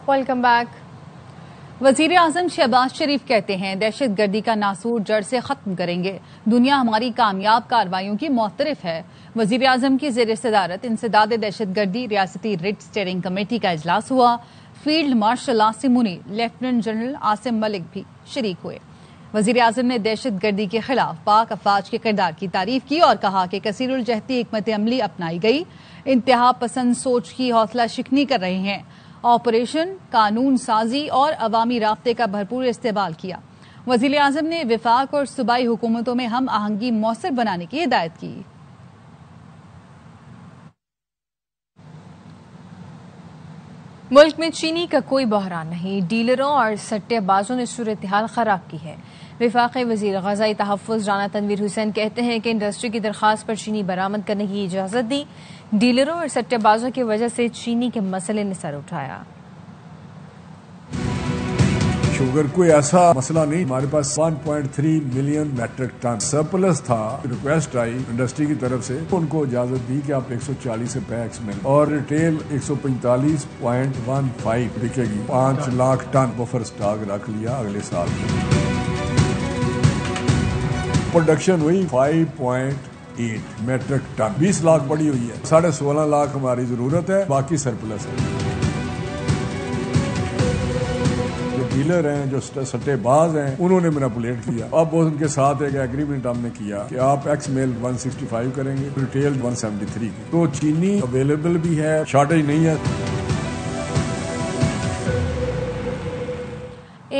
Welcome back. वजीर आजम शहबाज शरीफ कहते हैं दहशत गर्दी का नासूर जड़ से खत्म करेंगे। दुनिया हमारी कामयाब कार्रवाइयों की मोतरफ है। वजीर आजम की जेर सदारत इंसदाद दहशत गर्दी रियासती रिट स्टीयरिंग कमेटी का इजलास हुआ। फील्ड मार्शल आसिम मुनी, लेफ्टिनेंट जनरल आसिम मलिक भी शरीक हुए। वजीर आजम ने दहशत गर्दी के खिलाफ पाक अफवाज के किरदार की तारीफ की और कहा कि कसीरुल जहती हिकमत अमली अपनाई गई। इंतहा पसंद सोच की हौसला शिकनी कर रहे हैं। ऑपरेशन, कानून साजी और अवामी राब्ते का भरपूर इस्तेमाल किया। वजीर आजम ने विफाक और सूबाई हुकूमतों में हम आहंगी मौसर बनाने की हिदायत की। मुल्क में चीनी का कोई बहरान नहीं, डीलरों और सट्टेबाजों ने सूरत हाल खराब की है। वफाकी वजीर ग़ज़ाई तहफ़्फ़ुज़ राना तनवीर हुसैन कहते हैं कि इंडस्ट्री की दरख्वास्त पर चीनी बरामद करने की इजाज़त दी। डीलरों और सट्टेबाजों की वजह से चीनी के मसले ने सर उठाया। शुगर कोई ऐसा मसला नहीं, हमारे पास 1.3 मिलियन मैट्रिक टन सरप्लस था। रिक्वेस्ट आई इंडस्ट्री की तरफ से, उनको इजाजत दी कि आप 140 रुपए एक्समेल और रिटेल 145.15 बिकेगी। 5 लाख टन बफर स्टॉक रख लिया अगले साल। प्रोडक्शन हुई 5.8 मैट्रिक टन, 20 लाख बढ़ी हुई है। 16.5 लाख हमारी जरूरत है, बाकी सरप्लस है। डीलर हैं, जो सट्टेबाज हैं, उन्होंने मैनिपुलेट किया। अब वो उनके साथ एक एग्रीमेंट हमने किया कि आप एक्स मेल 165 करेंगे, रिटेल 173 की। तो चीनी अवेलेबल भी है, शॉर्टेज नहीं है।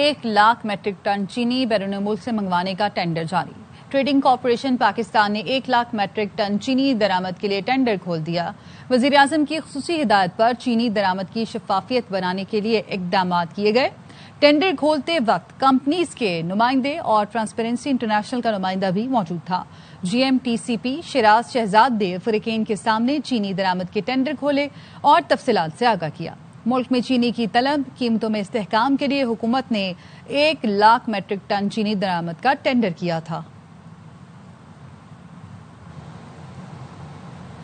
1 लाख मैट्रिक टन चीनी बैरून मुल्क से मंगवाने का टेंडर जारी। ट्रेडिंग कॉरपोरेशन पाकिस्तान ने 1 लाख मैट्रिक टन चीनी दरामद के लिए टेंडर खोल दिया। वजीर आजम की खुसूसी हिदायत पर चीनी दरामद की शफाफियत बनाने के लिए इकदाम किए गए। टेंडर खोलते वक्त कंपनीज के नुमाइंदे और ट्रांसपेरेंसी इंटरनेशनल का नुमाइंदा भी मौजूद था। GMTCP शिराज शहजाद ने फरीकेन के सामने चीनी दरामद के टेंडर खोले और तफसीलात से आगाह किया। मुल्क में चीनी की तलब, कीमतों में इस्तेहकाम के लिए हुकूमत ने 1 लाख मैट्रिक टन चीनी दरामद का टेंडर किया था।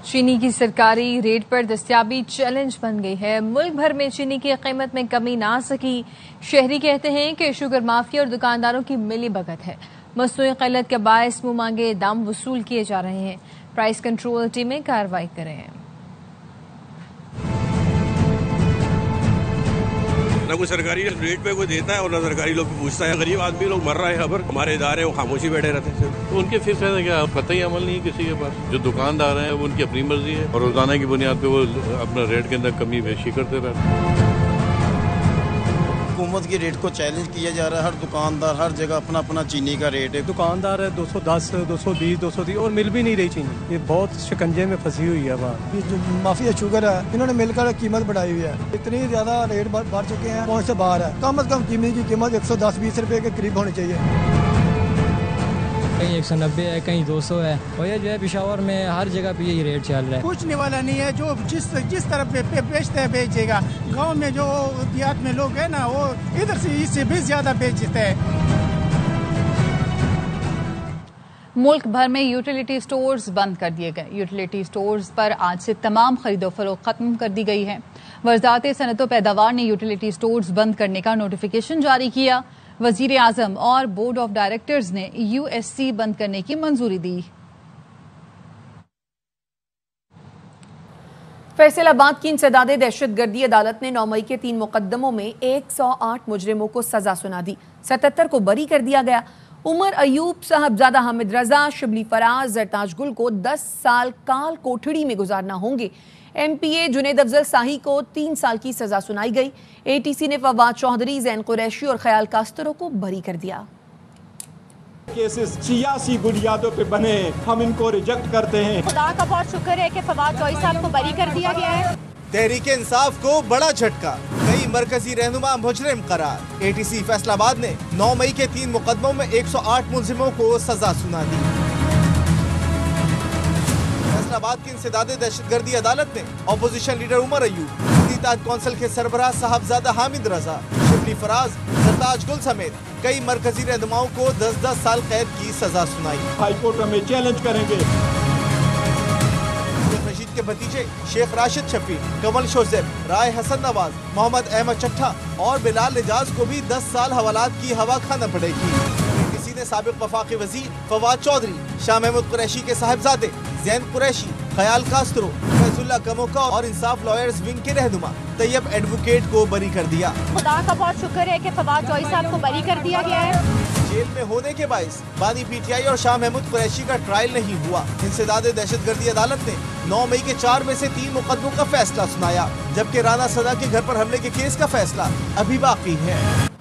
चीनी की सरकारी रेट पर दस्तयाबी चैलेंज बन गई है। मुल्क भर में चीनी की कीमत में कमी ना आ सकी। शहरी कहते हैं कि शुगर माफिया और दुकानदारों की मिली भगत है। मसनूई क़िल्लत के बायस मुंह मांगे दाम वसूल किए जा रहे हैं। प्राइस कंट्रोल टीमें कार्रवाई करें। न कोई सरकारी रेट पे कोई देता है और न सरकारी लोग पूछता है। गरीब आदमी लोग मर रहा है, खबर हमारे इदारे वो खामोशी बैठे रहते हैं। तो उनके फिक्स है क्या कतई अमल नहीं है किसी के पास। जो दुकानदार हैं वो उनकी अपनी मर्जी है और रोजाना की बुनियाद पे वो अपना रेट के अंदर कमी बेशी करते रहते हैं। हुकूमत की रेट को चैलेंज किया जा रहा है। हर दुकानदार हर जगह अपना अपना चीनी का रेट है। दुकानदार है 210, 220, 230 और मिल भी नहीं रही चीनी। ये बहुत शिकंजे में फंसी हुई है बात। जो माफिया शुगर है, इन्होंने मिलकर कीमत बढ़ाई हुई है। इतनी ज्यादा रेट बढ़ चुके हैं, पहुंच से बाहर है। कम से कम चीनी की कीमत 110-20 रुपए के करीब होनी चाहिए। कहीं 190 है, कहीं 200 है और ये जो है पेशावर में हर जगह पे यही रेट चल रहा है। पूछने वाला नहीं है, जो जिस तरफ पे बेचते हैं बेचेगा। गांव में जो देहात में लोग हैं ना, वो इधर से इससे भी ज्यादा बेचते हैं। मुल्क भर में यूटिलिटी स्टोर्स बंद कर दिए गए। यूटिलिटी स्टोर्स पर आज से तमाम खरीदो फरोख्त खत्म कर दी गई है। वज़ारत सनअत व पैदावार ने यूटिलिटी स्टोर्स बंद करने का नोटिफिकेशन जारी किया। वजीर आजम और बोर्ड ऑफ डायरेक्टर्स ने USC बंद करने की मंजूरी दी। फैसलाबाद की इंसदाद दहशत गर्दी अदालत ने 9 मई के 3 मुकदमों में 108 मुजरिमों को सजा सुना दी। 77 को बरी कर दिया गया। उमर अयूब, साहबजादा हामिद रजा, शिबली फराज, जरताज गुल को 10 साल काल कोठड़ी में गुजारना होंगे। MPA जुनेद अफजल शाही को 3 साल की सजा सुनाई गई। ATC ने फवाद चौधरी, जैन कुरैशी और ख्याल कास्तरों को बरी कर दिया। केसेस सियासी बुनियादों पे बने, हम इनको रिजेक्ट करते हैं। खुदा का बहुत शुक्र है कि फवाद चौधरी साहब को बरी कर दिया गया है। तहरीक इंसाफ को बड़ा झटका, कई मरकजी रहनुमा मुजरिम करार। ATC फैसलाबाद ने 9 मई के 3 मुकदमों में 108 मुलजिमों को सजा सुना दी। फैसलाबाद की इंसदाद दहशतगर्दी अदालत ने अपोजिशन लीडर उमर अयूब, इत्तेहाद कौंसिल के सरबराह साहबजादा हामिद रजा, शिबली फराज, सरताज गुल समेत कई मरकजी रहनुमाओं को 10-10 साल कैद की सजा सुनाई। हाई कोर्ट में चैलेंज करेंगे। शफीक के भतीजे शेख राशिद शफीक, कमल शोज़ेब, राय हसन नवाज, मोहम्मद अहमद चट्ठा और बिलाल निजाज को भी 10 साल हवालात की हवा खाना पड़ेगी। किसी ने साबिक वफाकी वजीर फवाद चौधरी, शाह महमूद कुरैशी के साहिबजादे जैन कुरैशी, खयाल कास्त्रो, फैजुल्ला कमोका और इंसाफ लॉयर्स विंग के रहनुमा तैयब एडवोकेट को बरी कर दिया। खुदा का बहुत शुक्र है कि फवाद चौधरी साहब को बरी कर दिया गया है। जेल में होने के बायस बानी पीटीआई और शाह महमूद कुरैशी का ट्रायल नहीं हुआ। इंसदाद दहशतगर्दी अदालत ने 9 मई के 4 में से 3 मुकदमों का फैसला सुनाया, जबकि राना सदा के घर पर हमले के केस का फैसला अभी बाकी है।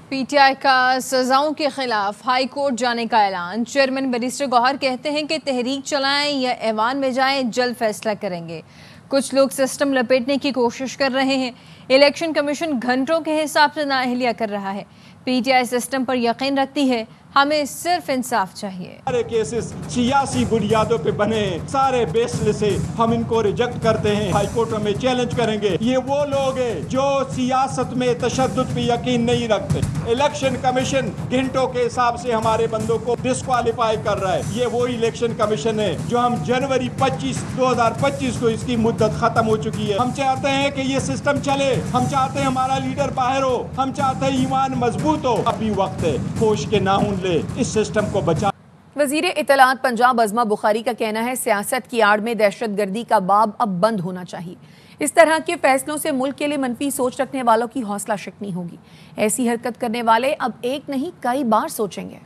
पीटीआई का सजाओं के खिलाफ हाई कोर्ट जाने का ऐलान। चेयरमैन बैरिस्टर गौहर कहते हैं कि तहरीक चलाएं या ऐवान में जाएं, जल्द फैसला करेंगे। कुछ लोग सिस्टम लपेटने की कोशिश कर रहे हैं। इलेक्शन कमीशन घंटों के हिसाब से नाअहलिया कर रहा है। पीटीआई सिस्टम पर यकीन रखती है, हमें सिर्फ इंसाफ चाहिए। सारे केसेस सियासी बुनियादों पे बने, सारे बेसलेस से हम इनको रिजेक्ट करते हैं। हाई कोर्ट में चैलेंज करेंगे। ये वो लोग हैं जो सियासत में तशद्दुद पे यकीन नहीं रखते। इलेक्शन कमीशन घंटों के हिसाब से हमारे बंदों को डिस्क्वालीफाई कर रहा है। ये वो इलेक्शन कमीशन है जो हम जनवरी 2025 को इसकी मुद्दत खत्म हो चुकी है। हम चाहते हैं कि ये सिस्टम चले, हम चाहते हैं हमारा लीडर बाहर हो, हम चाहते हैं ईमान मजबूत हो। अभी वक्त है, होश के नाउन ले, इस सिस्टम को बचा। वजीर इत्तलात पंजाब अज़मा बुखारी का कहना है, सियासत की आड़ में दहशतगर्दी का बाब अब बंद होना चाहिए। इस तरह के फैसलों से मुल्क के लिए मनफी सोच रखने वालों की हौसला शिकनी होगी। ऐसी हरकत करने वाले अब एक नहीं कई बार सोचेंगे।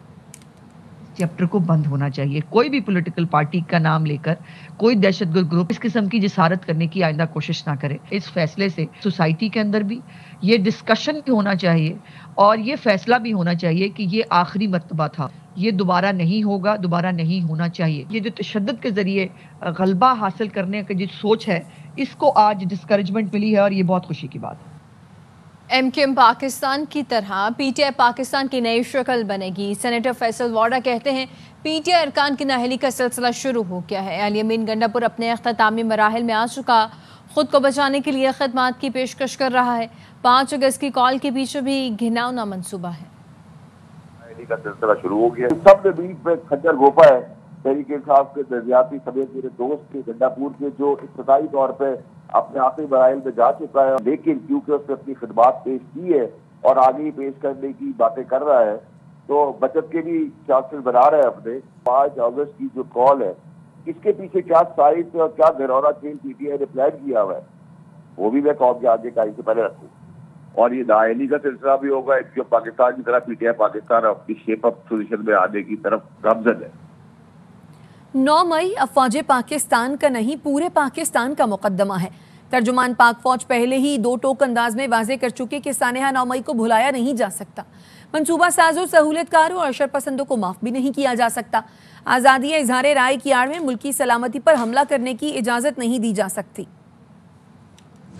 चैप्टर को बंद होना चाहिए। कोई भी पॉलिटिकल पार्टी का नाम लेकर कोई दहशतगर्द ग्रुप इस किस्म की जिसारत करने की आइंदा कोशिश ना करे। इस फैसले से सोसाइटी के अंदर भी ये डिस्कशन भी होना चाहिए और ये फैसला भी होना चाहिए कि ये आखिरी मर्तबा था, ये दोबारा नहीं होगा, दोबारा नहीं होना चाहिए। ये जो तशद्दुद के जरिए गलबा हासिल करने की जो सोच है, इसको आज डिस्करेजमेंट मिली है और ये बहुत खुशी की बात है। एमकेएम पाकिस्तान की तरह पीटीआई पाकिस्तान की नई शक्ल बनेगी। सेनेटर फैसल वाडा कहते हैं, पीटीआई अरकान की नाअहली का सिलसिला शुरू हो गया है। अली अमीन गंडापुर अपने अख्तामी मराहिल में आ चुका, खुद को बचाने के लिए खिदमात की पेशकश कर रहा है। 5 अगस्त की कॉल के पीछे भी घिनौना मंसूबा है। का सिलसिला शुरू हो गया। सब के बीच में खच्चर गोपा है। तहरीके इंसाफ के दरियाती समेत मेरे दोस्त के गंडापुर के जो इब्तदाई तौर पे अपने आखिरी मराइल में जा चुका है, लेकिन क्योंकि उसने अपनी खिदमात पेश की है और आगे ही पेश करने की बातें कर रहा है, तो बचत के भी चांसेस बना रहा है अपने। 5 अगस्त की जो कॉल है, इसके पीछे क्या साइज और क्या घरौरा खेल पीटीआई ने प्लान किया हुआ है, वो भी मैं कौम के आगे का से पहले रखूँ। और ये नाअहली का सिलसिला भी होगा। जो पाकिस्तान की तरह पीटीआई पाकिस्तान अपनी शेप अप पोजीशन में आने की तरफ गामजन है। 9 मई अफवाज पाकिस्तान का नहीं, पूरे पाकिस्तान का मुकदमा है। तर्जुमान पाक फौज पहले ही 2 टोक अंदाज में वाजे कर चुके कि सानेहा 9 मई को भुलाया नहीं जा सकता। मंसूबा साजों, सहूलियतकारों और अशरपसंदों को माफ भी नहीं किया जा सकता। आज़ादी इजहार राय की आड़ में मुल्की सलामती पर हमला करने की इजाजत नहीं दी जा सकती।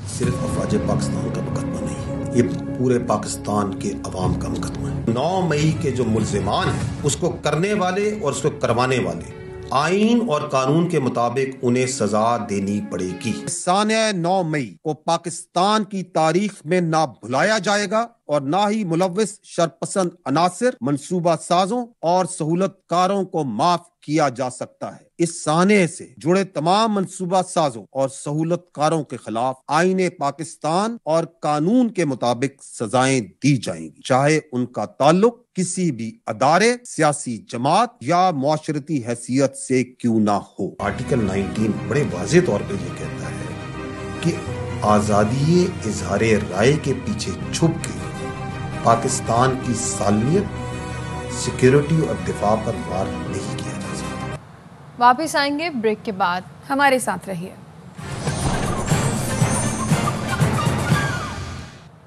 सिर्फ अफवाज पाकिस्तान का मुकदमा नहीं, ये पूरे पाकिस्तान के अवाम का मुकदमा है। 9 मई के जो मुल्जिमान हैं, उसको करने वाले और उसको करवाने वाले आईन और कानून के मुताबिक उन्हें सजा देनी पड़ेगी। सानिया 9 मई को पाकिस्तान की तारीख में ना भुलाया जाएगा और ना ही मुलव्विस शरपसंद अनासिर, मंसूबा साजों और सहूलतकारों को माफ किया जा सकता है। इस साने से जुड़े तमाम मंसूबा साजों और सहूलतकारों के खिलाफ आईने पाकिस्तान और कानून के मुताबिक सजाएं दी जाएंगी, चाहे उनका ताल्लुक किसी भी अदारे, सियासी जमात या मुआशरती हैसियत से क्यों ना हो। आर्टिकल 19 बड़े वाज़े तौर पे ये कहता है कि आज़ादी इजहार राय के पीछे छुप के पाकिस्तान की सालमियत, सिक्योरिटी और दिफा पर वार नहीं किया जा सकता। वापिस आएंगे ब्रेक के बाद, हमारे साथ रहिए।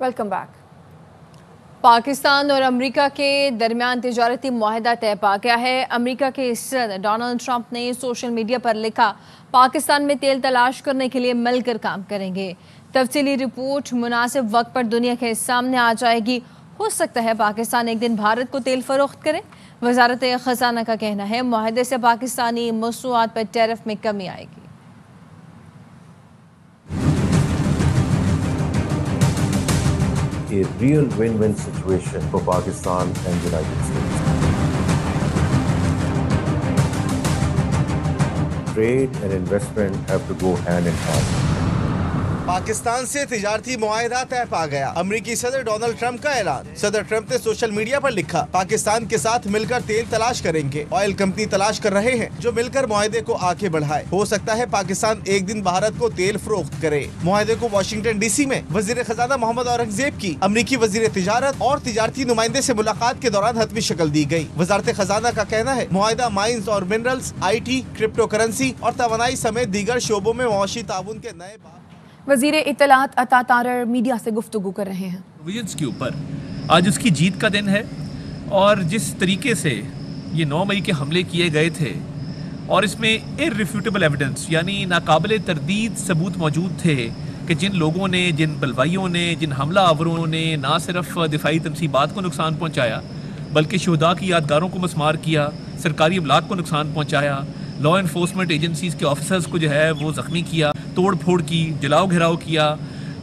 Welcome back. पाकिस्तान और अमेरिका के दरमियान तिजारती मुआहदा तय पा गया है। अमेरिका के सदर डोनाल्ड ट्रंप ने सोशल मीडिया पर लिखा, पाकिस्तान में तेल तलाश करने के लिए मिलकर काम करेंगे। तफसीली रिपोर्ट मुनासिब वक्त पर दुनिया के सामने आ जाएगी। हो सकता है पाकिस्तान एक दिन भारत को तेल फरोख्त करे। वजारत खजाना का कहना है, मुआहदे से पाकिस्तानी मसनूआत पर टैरिफ में कमी आएगी। A real win-win situation for Pakistan and United States. trade and investment have to go hand in hand. Pakistan से तिजारती मुआहिदा तय पा गया। अमरीकी सदर डोनाल्ड ट्रंप का ऐलान। सदर ट्रंप ने सोशल मीडिया पर लिखा, पाकिस्तान के साथ मिलकर तेल तलाश करेंगे। ऑयल कंपनी तलाश कर रहे हैं जो मिलकर मुआहिदे को आगे बढ़ाए। हो सकता है पाकिस्तान एक दिन भारत को तेल फरोख्त करे। मुआहिदे को वाशिंगटन डीसी में वजीर खजाना मोहम्मद औरंगजेब की अमरीकी वजीर तिजारत और तिजारती नुमाइंदे से मुलाकात के दौरान हतमी शक्ल दी गई। वजारत खजाना का कहना है मुआहिदा माइंस और मिनरल्स, IT, क्रिप्टो करेंसी और तवानाई समेत दीगर शोबों में मुआशी ताउन के नए वजीर इत्तलात अता तारर मीडिया से गुफ्तगू कर रहे हैं। विजिलेंस के ऊपर आज उसकी जीत का दिन है और जिस तरीके से ये 9 मई के हमले किए गए थे और इसमें इररिफ्यूटेबल एविडेंस यानी नाकाबिले तरदीद सबूत मौजूद थे कि जिन लोगों ने, जिन बलवाइयों ने, जिन हमला आवरों ने ना सिर्फ दिफाई तनसीबात को नुकसान पहुँचाया बल्कि शुहदा की यादगारों को मस्मार किया, सरकारी अमलाक को नुकसान पहुँचाया, लॉ इन्फोर्समेंट एजेंसीज़ के ऑफिसर्स को जो है वो ज़ख्मी किया, तोड़ फोड़ की, जलाओ घिराव किया।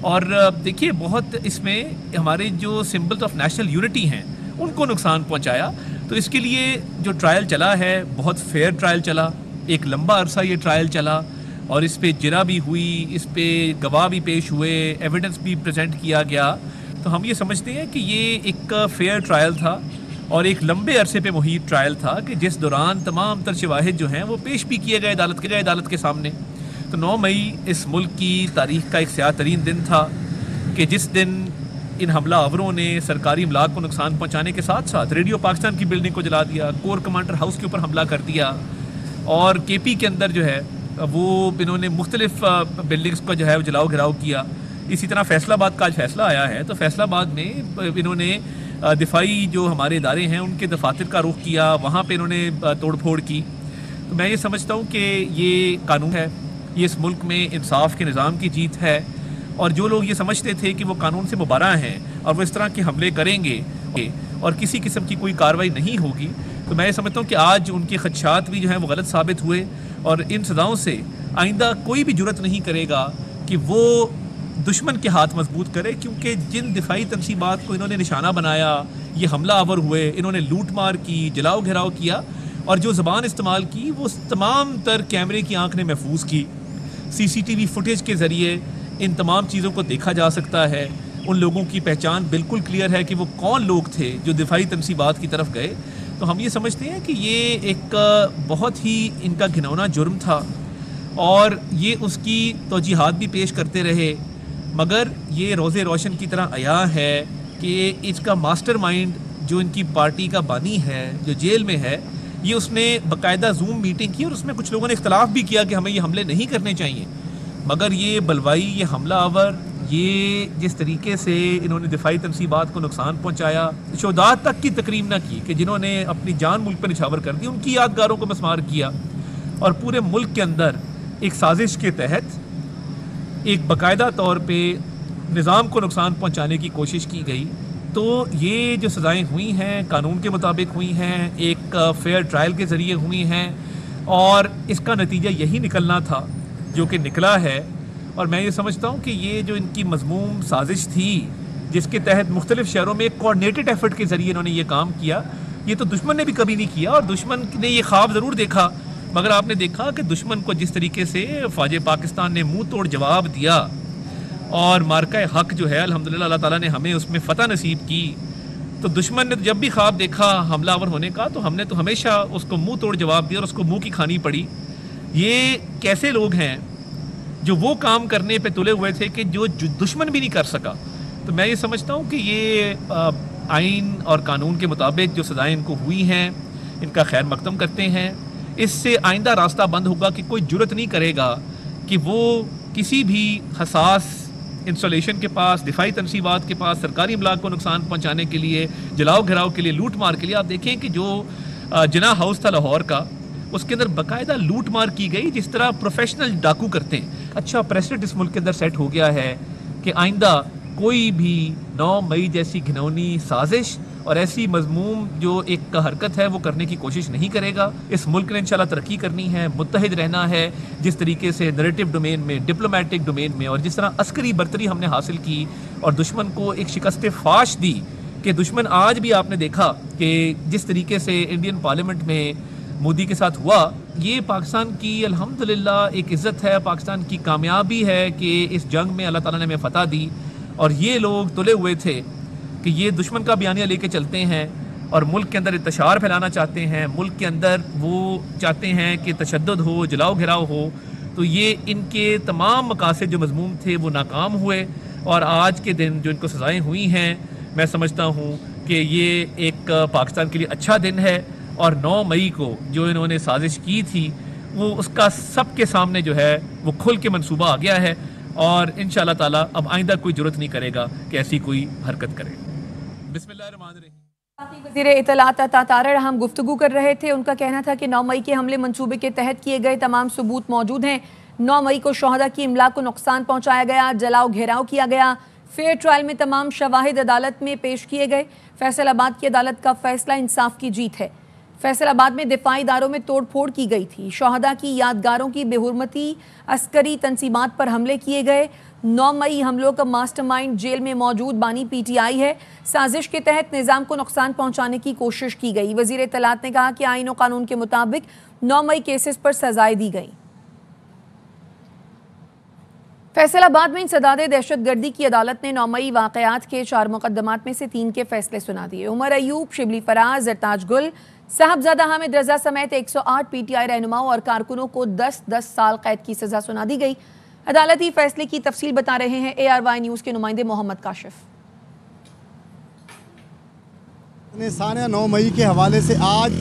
और देखिए बहुत इसमें हमारे जो सिंबल्स ऑफ नेशनल यूनिटी हैं उनको नुकसान पहुंचाया। तो इसके लिए जो ट्रायल चला है बहुत फेयर ट्रायल चला, एक लंबा अरसा ये ट्रायल चला और इस पे जिरा भी हुई, इस पे गवाह भी पेश हुए, एविडेंस भी प्रेजेंट किया गया। तो हम ये समझते हैं कि ये एक फेयर ट्रायल था और एक लंबे अरसे पे मुहित ट्रायल था कि जिस दौरान तमाम तर शवाहिद जो हैं वो पेश भी किए गए अदालत के सामने। तो 9 मई इस मुल्क की तारीख का एक स्याह तरीन दिन था कि जिस दिन इन हमला आवरों ने सरकारी अमलाक को नुकसान पहुंचाने के साथ साथ रेडियो पाकिस्तान की बिल्डिंग को जला दिया, कोर कमांडर हाउस के ऊपर हमला कर दिया और KP के अंदर जो है वो इन्होंने मुख्तलिफ बिल्डिंग्स का जो है वो जलाओ घिराव किया। इसी तरह फैसलाबाद का आज फैसला आया है तो फैसलाबाद में इन्होंने दिफाई जो हमारे इदारे हैं उनके दफातर का रुख किया, वहाँ पर इन्होंने तोड़ फोड़ की। तो मैं ये समझता हूँ कि ये कानून है, ये इस मुल्क में इंसाफ के निज़ाम की जीत है और जो लोग ये समझते थे कि वो कानून से मुबारा हैं और वो इस तरह के हमले करेंगे और किसी किस्म की कोई कार्रवाई नहीं होगी, तो मैं ये समझता हूँ कि आज उनके खदशात भी जो हैं वो गलत साबित हुए और इन सज़ाओं से आइंदा कोई भी जुर्रत नहीं करेगा कि वो दुश्मन के हाथ मजबूत करे, क्योंकि जिन दिफाई तनसीबात को इन्होंने निशाना बनाया, ये हमला आवर हुए, इन्होंने लूट मार की, जलाओ घिराव किया और जो ज़बान इस्तेमाल की वो तमाम तर कैमरे की आंख ने महफूज की। CCTV फुटेज के ज़रिए इन तमाम चीज़ों को देखा जा सकता है। उन लोगों की पहचान बिल्कुल क्लियर है कि वो कौन लोग थे जो दिफाई तनसीबात की तरफ गए। तो हम ये समझते हैं कि ये एक बहुत ही इनका घिनौना जुर्म था और ये उसकी तौजीहात भी पेश करते रहे, मगर ये रोज़े रोशन की तरह आया है कि इसका मास्टरमाइंड जो इनकी पार्टी का बानी है जो जेल में है, ये उसने बाकायदा जूम मीटिंग की और उसमें कुछ लोगों ने इख्तलाफ भी किया कि हमें ये हमले नहीं करने चाहिए, मगर ये बलवाई, ये हमला आवर, ये जिस तरीके से इन्होंने दिफाई तनसीबात को नुकसान पहुंचाया, शोदात तक की तकरीम ना की कि जिन्होंने अपनी जान मुल्क पर निछावर कर दी, उनकी यादगारों को मस्मार किया और पूरे मुल्क के अंदर एक साजिश के तहत एक बाकायदा तौर पर निज़ाम को नुकसान पहुँचाने की कोशिश की गई। तो ये जो सज़ाएँ हुई हैं कानून के मुताबिक हुई हैं, एक फेयर ट्रायल के ज़रिए हुई हैं और इसका नतीजा यही निकलना था जो कि निकला है। और मैं ये समझता हूँ कि ये जो इनकी मज़मूम साजिश थी जिसके तहत मुख्तलिफ़ शहरों में एक कोऑर्डिनेटेड एफर्ट के ज़रिए इन्होंने ये काम किया, ये तो दुश्मन ने भी कभी नहीं किया और दुश्मन ने ये ख्वाब ज़रूर देखा, मगर आपने देखा कि दुश्मन को जिस तरीके से फ़ौज पाकिस्तान ने मुँह तोड़ जवाब दिया और मार्का हक जो है अल्हम्दुलिल्लाह अल्लाह ताला ने हमें उसमें फ़तह नसीब की। तो दुश्मन ने जब भी ख्वाब देखा हमलावर होने का तो हमने तो हमेशा उसको मुंह तोड़ जवाब दिया और उसको मुंह की खानी पड़ी। ये कैसे लोग हैं जो वो काम करने पे तुले हुए थे कि जो दुश्मन भी नहीं कर सका। तो मैं ये समझता हूँ कि ये आइन और कानून के मुताबिक जो सज़ाएँ इनको हुई हैं इनका खैर मकदम करते हैं। इससे आइंदा रास्ता बंद होगा कि कोई जुर्रत नहीं करेगा कि वो किसी भी हसास इंस्टॉलेशन के पास, दिफाई तनसीबात के पास, सरकारी अमलाक को नुकसान पहुंचाने के लिए, जलाओ घिराव के लिए, लूट मार के लिए। आप देखें कि जो जिना हाउस था लाहौर का, उसके अंदर बाकायदा लूट मार की गई जिस तरह प्रोफेशनल डाकू करते हैं। अच्छा प्रेसिडेंट इस मुल्क के अंदर सेट हो गया है कि आइंदा कोई भी 9 मई जैसी घिनौनी साजिश और ऐसी मजमूम जो एक हरकत है वो करने की कोशिश नहीं करेगा। इस मुल्क ने इंशाल्लाह तरक्की करनी है, मुत्तहिद रहना है, जिस तरीके से नैरेटिव डोमेन में, डिप्लोमेटिक डोमेन में और जिस तरह अस्करी बर्तरी हमने हासिल की और दुश्मन को एक शिकस्त फाश दी कि दुश्मन आज भी आपने देखा कि जिस तरीके से इंडियन पार्लियामेंट में मोदी के साथ हुआ, ये पाकिस्तान की अल्हम्दुलिल्लाह एक इज़्ज़त है, पाकिस्तान की कामयाबी है कि इस जंग में अल्लाह ताला ने हमें फ़तह दी। और ये लोग तुले हुए थे कि ये दुश्मन का बयानिया लेके चलते हैं और मुल्क के अंदर इंतशार फैलाना चाहते हैं, मुल्क के अंदर वो चाहते हैं कि तशद्दुद हो, जलाओ घिराव हो। तो ये इनके तमाम मकासद जो मज़मूम थे वो नाकाम हुए, और आज के दिन जो इनको सज़ाएँ हुई हैं, मैं समझता हूँ कि ये एक पाकिस्तान के लिए अच्छा दिन है। और 9 मई को जो इन्होंने साजिश की थी वो उसका सबके सामने जो है वो खुल के मंसूबा आ गया है, और इंशाअल्लाह ताला अब आइंदा कोई जरूरत नहीं करेगा कि ऐसी कोई हरकत करे। बिस्मिल्लाहिर्रहमानिर्रहीम। वज़ीर इत्तलात अता तारड़ हम गुफ्तगू कर रहे थे, उनका कहना था कि 9 मई के हमले मंसूबे के तहत किए गए तमाम सबूत मौजूद हैं। 9 मई को शोहदा की इमलाक को नुकसान पहुंचाया गया, जलाओ घेराव किया गया, फेयर ट्रायल में तमाम शवाहिद अदालत में पेश किए गए। फैसलाबाद की अदालत का फैसला इंसाफ की जीत है। फैसलाबाद में दिफाई इदारों में तोड़ फोड़ की गई थी, शोहदा की यादगारों की बेहुरमती अस्करी तंसीमात पर हमले किए गए। 9 मई हमलों का मास्टरमाइंड जेल में मौजूद बानी PTI है। साजिश के तहत निज़ाम को नुकसान पहुंचाने की कोशिश की गई। वज़ीर इत्तलात ने कहा कि आईन और कानून के मुताबिक 9 मई केसेस पर सजाएं दी गई। फैसलाबाद में इंसदाद दहशतगर्दी की अदालत ने 9 मई वाक़यात के 4 मुकदमात में से 3 के फैसले सुना दिए। उमर अयूब, शिबली फराज, जरताज गुल, साहबजादा हामिद रजा समेत 108 PTI रहनुमाओं और कारकुनों को 10-10 साल कैद की सजा सुना दी गई। अदालती फैसले की तफसील बता रहे हैं ARY न्यूज़ के नुमाइंदे मोहम्मद काशिफ। सानिया 9 मई के हवाले से आज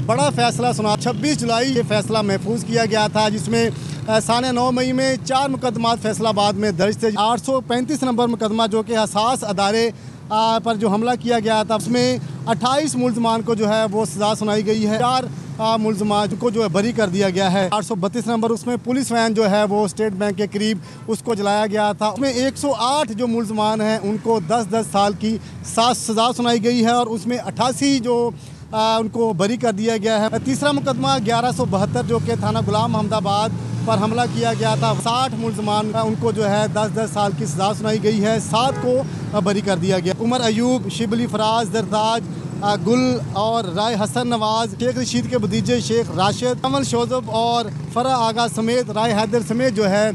बड़ा फैसला सुना। 26 जुलाई ये फैसला महफूज किया गया था, जिसमें सानिया 9 मई में 4 मुकदमात फैसलाबाद में दर्ज थे। 835 नंबर मुकदमा जो कि हसास अदारे पर जो हमला किया गया था, उसमें 28 मुल्ज़मान को जो है वो सज़ा सुनाई गई है। 4 मुल्ज़मान को जो है बरी कर दिया गया है। 832 नंबर उसमें पुलिस वैन जो है वो स्टेट बैंक के करीब उसको जलाया गया था। उसमें 108 जो मुल्ज़मान हैं उनको 10-10 साल की सज़ा सुनाई गई है, और उसमें 88 जो उनको बरी कर दिया गया है। तीसरा मुकदमा 1172 जो कि थाना गुलाम अहमदाबाद पर हमला किया गया था। 60 मुल्ज़मान उनको जो है 10-10 साल की सज़ा सुनाई गई है, 7 को बरी कर दिया गया। उमर अयूब, शिबली फराज, दरताज गुल और राय हसन नवाज, शेख रशीद के भतीजे शेख राशिद, अमल शोजब और फरा आगा समेत राय हैदर समेत जो है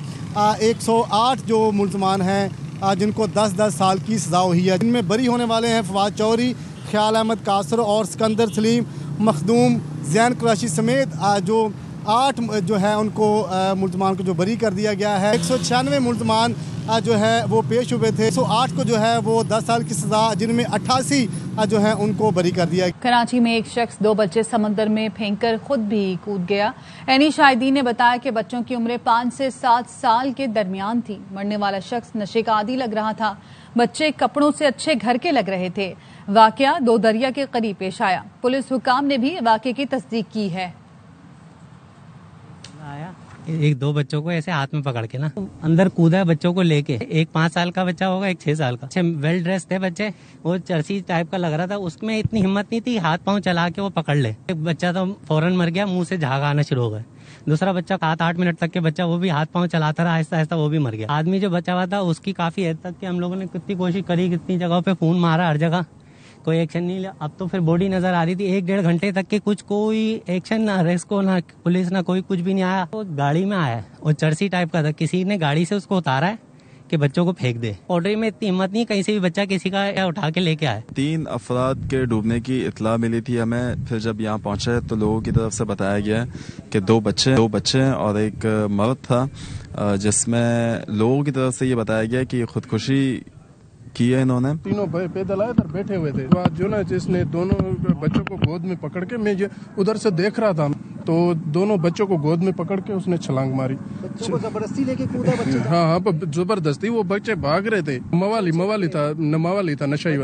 108 जो मुल्ज़मान हैं जिनको 10-10 साल की सज़ा हुई है। इनमें बरी होने वाले हैं फवाद चौधरी, ख्याल अहमद कासर और सिकंदर सलीम, मखदूम, जैन कुरैशी समेत जो 8 जो है उनको मुल्ज़मान को जो बरी कर दिया गया है। 196 मुल्ज़मान जो है वो पेश हुए थे। 108 को जो है वो 10 साल की सज़ा, जिनमें 88 जो है उनको बरी कर दिया। कराची में एक शख्स 2 बच्चे समंदर में फेंककर खुद भी कूद गया। एनी शाहिदीन ने बताया कि बच्चों की उम्र 5 से 7 साल के दरमियान थी। मरने वाला शख्स नशे का आदी लग रहा था। बच्चे कपड़ों से अच्छे घर के लग रहे थे। वाकया 2 दरिया के करीब पेश आया। पुलिस हुकाम ने भी वाकये की तस्दीक की है। एक 2 बच्चों को ऐसे हाथ में पकड़ के ना अंदर कूदा है बच्चों को लेके। एक 5 साल का बच्चा होगा, एक 6 साल का। अच्छे वेल ड्रेस थे बच्चे, वो चर्सी टाइप का लग रहा था। उसमें इतनी हिम्मत नहीं थी हाथ पांव चला के वो पकड़ ले। एक बच्चा तो फौरन मर गया, मुंह से झाग आना शुरू हो गए। दूसरा बच्चा 7-8 मिनट तक के बच्चा, वो भी हाथ पांव चलाता रहा, आहिस्ता आहिस्ता वो भी मर गया। आदमी जो बचा हुआ था उसकी काफी हद तक हम लोगों ने कितनी कोशिश करी, कितनी जगहों पे फोन मारा, हर जगह कोई एक्शन नहीं लिया। अब तो फिर बॉडी नजर आ रही थी 1-1.5 घंटे तक के, कोई एक्शन ना, रेस्क्यू ना, पुलिस ना, कोई कुछ भी नहीं आया। वो गाड़ी में आया और चर्सी टाइप का था, किसी ने गाड़ी से उसको उतारा है कि बच्चों को फेंक दे। पोल्ट्री में इतनी हिम्मत नहीं कहीं से भी बच्चा किसी का उठा के लेके आए। 3 अफराद के डूबने की इतला मिली थी हमें। फिर जब यहाँ पहुंचे तो लोगों की तरफ से बताया गया कि 2 बच्चे और एक मर्द था, जिसमें लोगों की तरफ से ये बताया गया कि खुदकुशी की है इन्होंने। तीनों पैदल आए, बैठे हुए थे। बात जो ना, जिसने दोनों बच्चों को गोद में पकड़ के, मैं उधर से देख रहा था तो दोनों बच्चों को गोद में पकड़ के उसने छलांग मारी। बच्चों को जबरदस्ती लेके कूदा बच्चे। हाँ, जबरदस्ती। वो बच्चे भाग रहे थे। मवाली था नशा ही।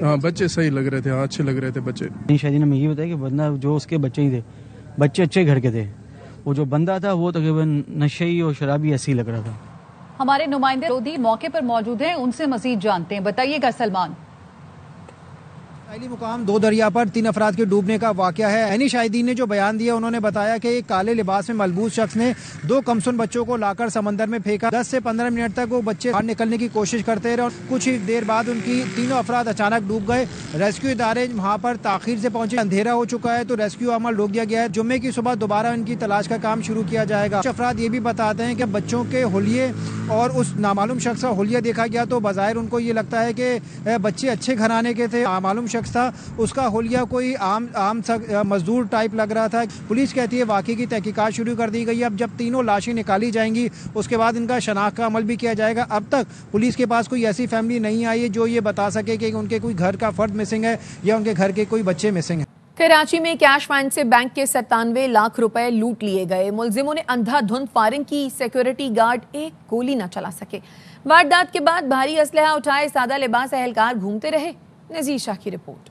हाँ, बच्चे सही लग रहे थे। हाँ, अच्छे लग रहे थे बच्चे। शादी ने ये बताया कि बंदा जो उसके बच्चे ही थे, बच्चे अच्छे घर के थे। वो जो बंदा था वो तकरीबन नशे और शराबी ऐसी लग रहा था। हमारे नुमाइंदे लोधी मौके पर मौजूद हैं, उनसे मजीद जानते हैं। बताइएगा सलमान। ساحلی مقام دو دریا پر 3 افراد کے ڈوبنے کا واقعہ ہے. عینی شاہدین نے جو بیان دیا انہوں نے بتایا کہ ایک کالے لباس میں ملبوس شخص نے 2 کمسن بچوں کو لا کر سمندر میں پھینکا. 10 سے 15 منٹ تک وہ بچے باہر نکلنے کی کوشش کرتے رہے اور کچھ ہی دیر بعد ان کی تینوں افراد اچانک ڈوب گئے. ریسکیو ادارے وہاں پر تاخیر سے پہنچے. اندھیرا ہو چکا ہے تو ریسکیو عمل روک دیا گیا ہے. جمعے کی صبح دوبارہ ان کی تلاش کا کام شروع کیا جائے گا. کچھ افراد یہ بھی بتاتے ہیں کہ بچوں کے حلیے اور اس نامعلوم شخص کا حلیہ دیکھا گیا تو بظاہر ان کو یہ لگتا ہے کہ بچے اچھے گھرانے کے تھے. نامعلوم شخص تھا, اس کا حلیہ کوئی عام مزدور ٹائپ لگ رہا تھا. پولیس کہتی ہے واقعے کی تحقیقات شروع کر دی گئی ہے. اب جب تینوں لاشیں نکالی جائیں گی اس کے بعد ان کا شناخت کا عمل بھی کیا جائے گا. اب تک پولیس کے پاس کوئی ایسی فیملی نہیں آئی ہے جو یہ بتا سکے کہ ان کے کوئی گھر کا فرد مسنگ ہے یا ان کے گھر کے کوئی بچے مسنگ ہیں. کراچی میں کیش وین سے بینک کے 97 لاکھ روپے لوٹ لیے گئے. ملزموں نے اندھا دھند فائرنگ کی. سیکورٹی گارڈ ایک گولی نہ چلا سکے. واردات کے بعد بھاری اسلحہ اٹھائے سادہ لباس اہلکار گھومتے رہے. نذیر شاہ کی رپورٹ.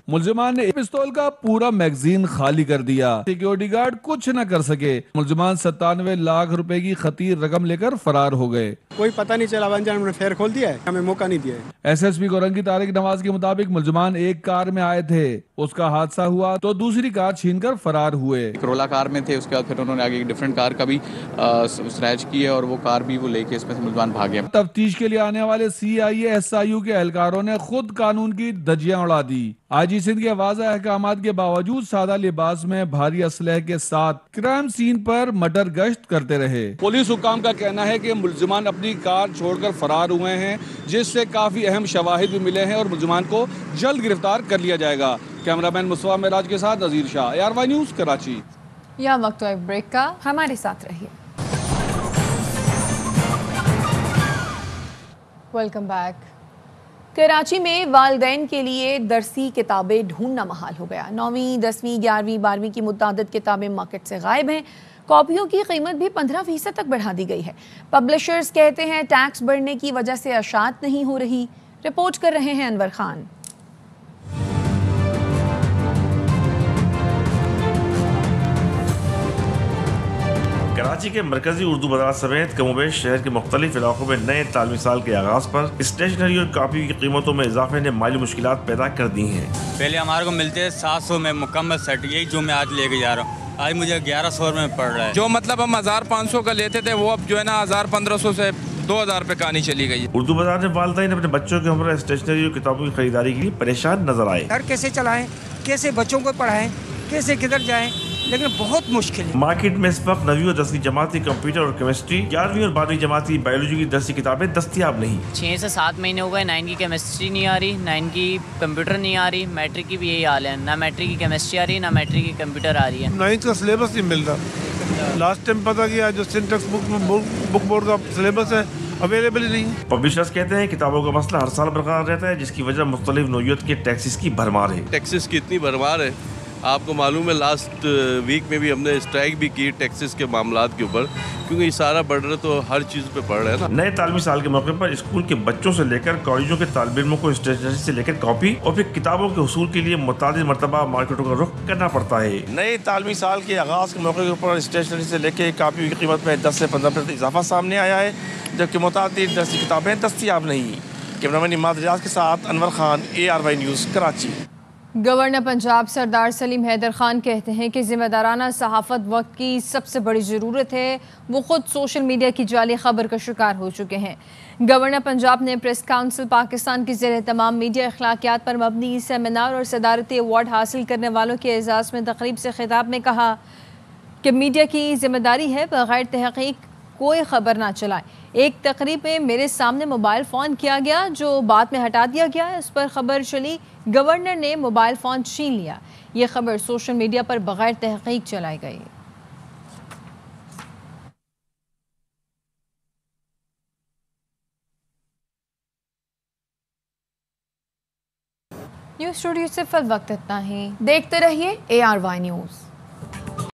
ملزمان نے پستول کا پورا میگزین خالی کر دیا. سیکیورٹی گارڈ کچھ نہ کر سکے. ملزمان 97 لاکھ روپے کی خطیر رقم لے کر فرار ہو گئے. کوئی پتہ نہیں چلا, انجان نے فیر کھول دیا ہے, ہمیں موقع نہیں دیا ہے. ایس ایس پی گورنگی طارق نواز کے مطابق ملزمان ایک کار میں آئے تھے, اس کا حادثہ ہوا تو دوسری کار چھین کر فرار ہوئے. کرولا کار میں تھے, اس کے بعد پھر انہوں نے آگے ایک ڈیفرنٹ کار کا بھی سنیچ کی ہے اور وہ کار بھی وہ لے کے اس میں سے ملزمان بھاگے. تفتیش کے لیے آنے والے CIA-SIU کے اہلکاروں نے خود قانون کی دھجیاں اڑا دی. IG سندھ کے واضح احکامات کے باوجود سادہ لباس میں بھاری اسلحے کے ساتھ کرائم سین پر مٹر گشت کرتے رہے. پولیس حکام کا کہنا ہے کہ ملزمان اپنی کار چھوڑ کر فرار ہوئے ہیں, جس سے کافی اہم شواہد بھی ملے ہیں اور ملزمان کو جلد گرفتار کر لیا جائے گا. کیمرہ مین مصطفیٰ معراج کے ساتھ نذیر شاہ, ARY نیوز کراچی. یا وقت ایک بریک کا, ہمارے ساتھ رہیے. Welcome back. کراچی میں والدین کے لیے درسی کتابیں ڈھونڈنا محال ہو گیا. 9ویں 10ویں 11ویں 12ویں کی متعدد کتابیں مارکیٹ سے غائب ہیں. کاپیوں کی قیمت بھی 15% تک بڑھا دی گئی ہے. پبلشرز کہتے ہیں ٹیکس بڑھنے کی وجہ سے اشاعت نہیں ہو رہی. رپورٹ کر رہے ہیں انور خان. کراچی کے مرکزی اردو بازار سمیت کم و بیش شہر کے مختلف علاقوں میں نئے تعلیمی سال کے آغاز پر اسٹیشنری اور کاپی کی قیمتوں میں اضافے نے مالی مشکلات پیدا کر دی ہیں. پہلے ہمارے کو ملتے 700 میں مکمل سیٹ, یہی جو میں آج لے کے جا رہا ہوں, آج مجھے 1100 میں پڑ رہا ہے. جو مطلب ہم 1500 کا لیتے تھے وہ اب جو ہے نا 1500 سے 2000 پہ کہانی چلی گئی. اردو بازار میں والدین اپنے بچوں کے ہمراہ اسٹیشنری اور کتابوں کی خریداری کے لیے پریشان نظر آئے. گھر کیسے چلائیں, کیسے بچوں کو پڑھائیں, کیسے کدھر جائیں, لیکن بہت مشکل ہے. مارکیٹ میں اس وقت 9ویں اور 10ویں جماعتی کمپیوٹر اور کیمسٹری, 11ویں اور 12ویں جماعتی بایولوجی کی درسی کتابیں دستیاب نہیں. 6 سے 7 مہینے ہو گئے, 9 کی کیمسٹری نہیں آ رہی, 9 کی کمپیوٹر نہیں آ رہی. میٹرک کی بھی یہی حال ہے, نہ میٹرک کی کیمسٹری آ رہی ہے نہ میٹرک کی کمپیوٹر آ رہی ہے. 9 کا سلیبس نہیں مل رہا. لاسٹ ٹائم پتہ کیا جو سینٹیکس بک بورڈ کا سلیبس ہے اویلیبل ہی نہیں ہے. پبلشرز کہتے ہیں کتابوں کا مسئلہ ہر سال برقرار رہتا ہے, جس کی وجہ مختلف نوعیت کے ٹیکسز کی بھرمار ہے. ٹیکسز کی اتنی بھرمار ہے, آپ کو معلوم ہے لاسٹ ویک میں بھی ہم نے اسٹرائک بھی کی ٹیکسز کے معاملات کے اوپر, کیونکہ یہ سارا بڑھ رہا تو ہر چیز پہ پڑھ رہا ہے نا. نئے تعلیمی سال کے موقع پر اسکول کے بچوں سے لے کر کالجوں کے طالب علموں کو اسٹیشنری سے لے کر کاپی اور پھر کتابوں کے حصول کے لیے متعدد مرتبہ مارکیٹوں کا رخ کرنا پڑتا ہے. نئے تعلیمی سال کے آغاز کے موقع کے اوپر اسٹیشنری سے لے کے کاپی کی قیمت میں 10 سے 15% اضافہ سامنے آیا ہے, جبکہ متعدد درسی کتابیں دستیاب نہیں. کیمرہ مین اماد ریاض کے ساتھ Anwar Khan, ARY news Karachi. Governor Punjab Sardar Saleem Haider Khan کہتے ہیں کہ ذمہ دارانہ صحافت وقت کی سب سے بڑی ضرورت ہے. وہ خود سوشل میڈیا کی جعلی خبر کا شکار ہو چکے ہیں. گورنر پنجاب نے پریس کاؤنسل پاکستان کی زیر تمام میڈیا اخلاقیات پر مبنی سیمینار اور صدارتی ایوارڈ حاصل کرنے والوں کے اعزاز میں تقریب سے خطاب میں کہا کہ میڈیا کی ذمہ داری ہے بغیر تحقیق کوئی خبر نہ چلائے. ایک تقریب میں میرے سامنے موبائل فون کیا گیا جو بعد میں ہٹا دیا گیا, اس پر خبر چلی, گورنر نے موبائل فون چھین لیا. یہ خبر سوشل میڈیا پر بغیر تحقیق چلائی گئی. نیوز اسٹوڈیو سے فی الوقت اتنا ہی. دیکھتے رہیے ARY نیوز.